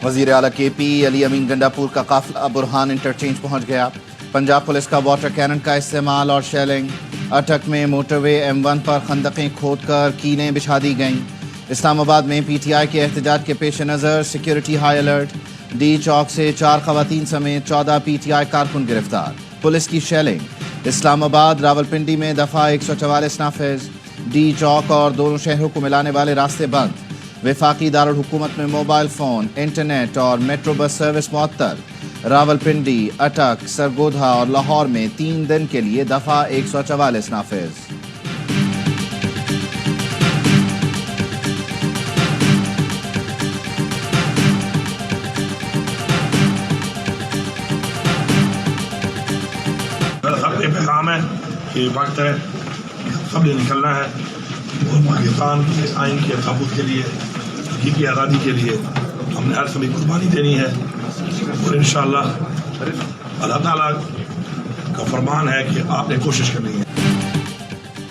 وزیر اعلیٰ کے پی علی امین گنڈاپور کا قافلہ برہان انٹرچینج پہنچ گیا۔ پنجاب پولیس کا واٹر کینن کا استعمال اور شیلنگ۔ اٹک میں موٹر وے M1 پر خندقیں کھود کر کیلیں بچھا دی گئیں۔ اسلام آباد میں پی ٹی آئی کے احتجاج کے پیش نظر سیکیورٹی ہائی الرٹ۔ ڈی چوک سے 4 خواتین سمیت 14 پی ٹی آئی کارکن گرفتار، پولیس کی شیلنگ۔ اسلام آباد راولپنڈی میں دفعہ 144 نافذ، ڈی چوک اور دونوں شہروں کو ملانے والے راستے بند۔ وفاقی دارالحکومت میں موبائل فون، انٹرنیٹ اور میٹرو بس سروس معطل۔ راولپنڈی، اٹک، سرگودھا اور لاہور میں 3 دن کے لیے دفعہ 144 نافذ۔ پیغام ہے کہ وقت ہے، سب نے نکلنا ہے اور پاکستان کے آئین کے تحفظ کے لیے، حقیقی آزادی کے لیے ہم نے ہر سبھی قربانی دینی ہے، اور انشاءاللہ اللہ تعالیٰ کا فرمان ہے کہ آپ نے کوشش کرنی ہے۔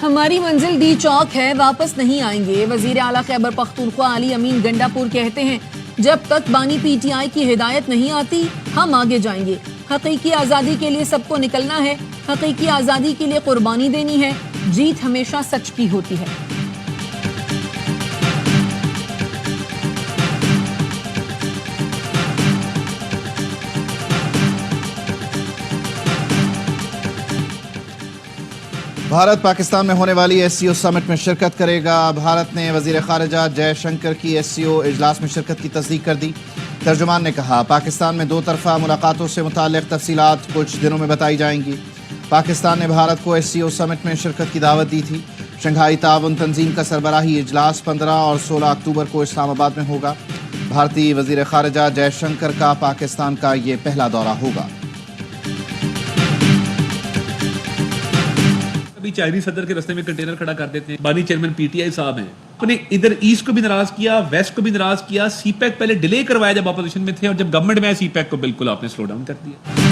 ہماری منزل ڈی چوک ہے، واپس نہیں آئیں گے۔ وزیر اعلیٰ خیبر پختونخوا علی امین گنڈاپور کہتے ہیں جب تک بانی پی ٹی آئی کی ہدایت نہیں آتی ہم آگے جائیں گے۔ حقیقی آزادی کے لیے سب کو نکلنا ہے، حقیقی آزادی کے لیے قربانی دینی ہے، جیت ہمیشہ سچ کی ہوتی ہے۔ بھارت پاکستان میں ہونے والی ایس سی او سمٹ میں شرکت کرے گا۔ بھارت نے وزیر خارجہ جے شنکر کی ایس سی او اجلاس میں شرکت کی تصدیق کر دی۔ ترجمان نے کہا پاکستان میں 2 طرفہ ملاقاتوں سے متعلق تفصیلات کچھ دنوں میں بتائی جائیں گی۔ پاکستان نے بھارت کو ایس سی او سمٹ میں شرکت کی دعوت دی تھی۔ شنگھائی تعاون تنظیم کا سربراہی اجلاس 15 اور 16 اکتوبر کو اسلام آباد میں ہوگا۔ بھارتی وزیر خارجہ جے شنکر کا پاکستان کا یہ پہلا دورہ ہوگا۔ ابھی چائنیز صدر کے راستے میں کنٹینر کھڑا کر دیتے ہیں۔ بانی چیئرمین پی ٹی آئی صاحب ہیں، انہوں نے ادھر ایسٹ کو بھی ناراض کیا، ویسٹ کو بھی ناراض کیا۔ سی پیک پہلے ڈیلے کروایا جب اپوزیشن میں تھے، اور جب گورنمنٹ میں سی پیک کو بالکل آپ نے سلو ڈاؤن کر دیا۔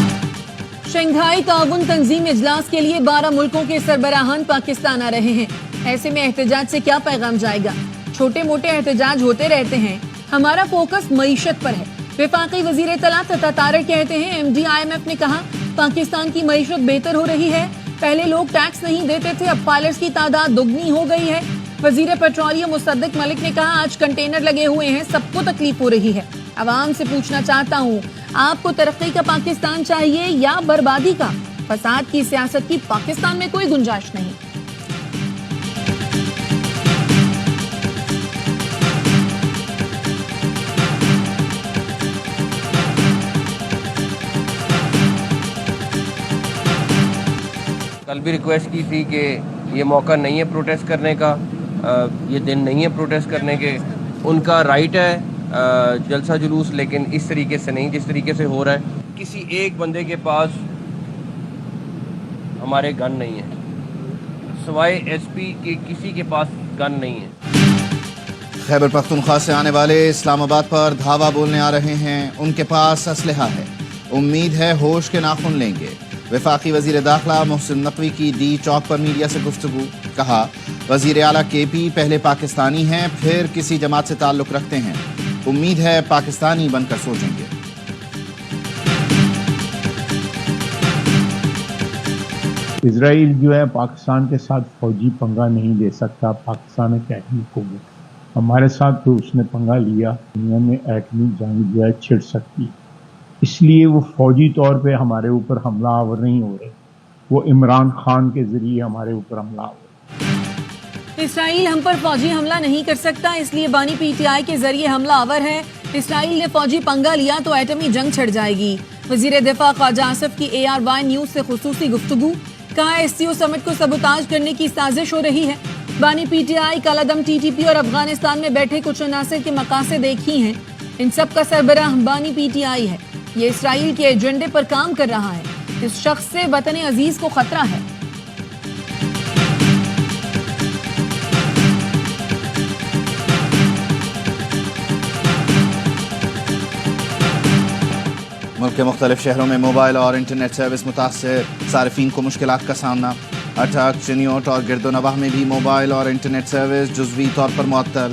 شنگھائی تعاون تنظیم اجلاس کے لیے 12 ملکوں کے سربراہان پاکستان آ رہے ہیں۔ ایسے میں احتجاج سے کیا پیغام جائے گا؟ چھوٹے موٹے احتجاج ہوتے رہتے ہیں، ہمارا فوکس معیشت پر ہے۔ وفاقی وزیر اطلاعات عطا طارق کہتے ہیں MDIMF نے کہا پاکستان کی معیشت بہتر ہو رہی ہے، پہلے لوگ ٹیکس نہیں دیتے تھے، اب فائلرز کی تعداد دگنی ہو گئی ہے۔ وزیر پیٹرولیم مصدق ملک نے کہا آج کنٹینر لگے ہوئے ہیں، سب کو تکلیف ہو رہی ہے۔ عوام سے پوچھنا چاہتا ہوں آپ کو ترقی کا پاکستان چاہیے یا بربادی کا؟ فساد کی سیاست کی پاکستان میں کوئی گنجائش نہیں۔ کل بھی ریکویسٹ کی تھی کہ یہ موقع نہیں ہے پروٹیسٹ کرنے کا، یہ دن نہیں ہے پروٹیسٹ کرنے کے، ان کا رائٹ ہے جلسہ جلوس، لیکن اس طریقے سے نہیں جس طریقے سے ہو رہا ہے۔ کسی ایک بندے کے پاس ہمارے گن نہیں ہے، سوائے ایس پی کے کسی کے پاس گن نہیں ہے۔ خیبر پختونخوا سے آنے والے اسلام آباد پر دھاوا بولنے آ رہے ہیں، ان کے پاس اسلحہ ہے، امید ہے ہوش کے ناخن لیں گے۔ وفاقی وزیر داخلہ محسن نقوی کی ڈی چوک پر میڈیا سے گفتگو، کہا وزیر اعلیٰ کے پی پہلے پاکستانی ہیں پھر کسی جماعت سے تعلق رکھتے ہیں، امید ہے پاکستانی بن کر سوچیں گے۔ اسرائیل جو ہے پاکستان کے ساتھ فوجی پنگا نہیں لے سکتا، پاکستان ایک ایٹمی قوت، ہمارے ساتھ تو اس نے پنگا لیا، دنیا میں ایٹمی جنگ جو ہے چھڑ سکتی ہے، اس لیے وہ فوجی طور پہ ہمارے اوپر حملہ آور نہیں ہو رہے، وہ عمران خان کے ذریعے ہمارے اوپر حملہ آور۔ اسرائیل ہم پر فوجی حملہ نہیں کر سکتا، اس لیے بانی پی ٹی آئی کے ذریعے حملہ آور ہے۔ اسرائیل نے فوجی پنگا لیا تو ایٹمی جنگ چھڑ جائے گی۔ وزیر دفاع خواجہ آصف کی ARY نیوز سے خصوصی گفتگو، کہا ایس سی او سمٹ کو سبوتاژ کرنے کی سازش ہو رہی ہے۔ بانی پی ٹی آئی، کالعدم TTP اور افغانستان میں بیٹھے کچھ عناصر کے مقاصد ایک ہی ہیں، ان سب کا سربراہ بانی پی ٹی آئی ہے، یہ اسرائیل کے ایجنڈے پر کام کر رہا ہے، اس شخص سے وطن عزیز کو خطرہ ہے۔ ملک کے مختلف شہروں میں موبائل اور انٹرنیٹ سروس متاثر، صارفین کو مشکلات کا سامنا۔ اٹک، چنیوٹ اور گرد و نواح میں بھی موبائل اور انٹرنیٹ سروس جزوی طور پر معطل۔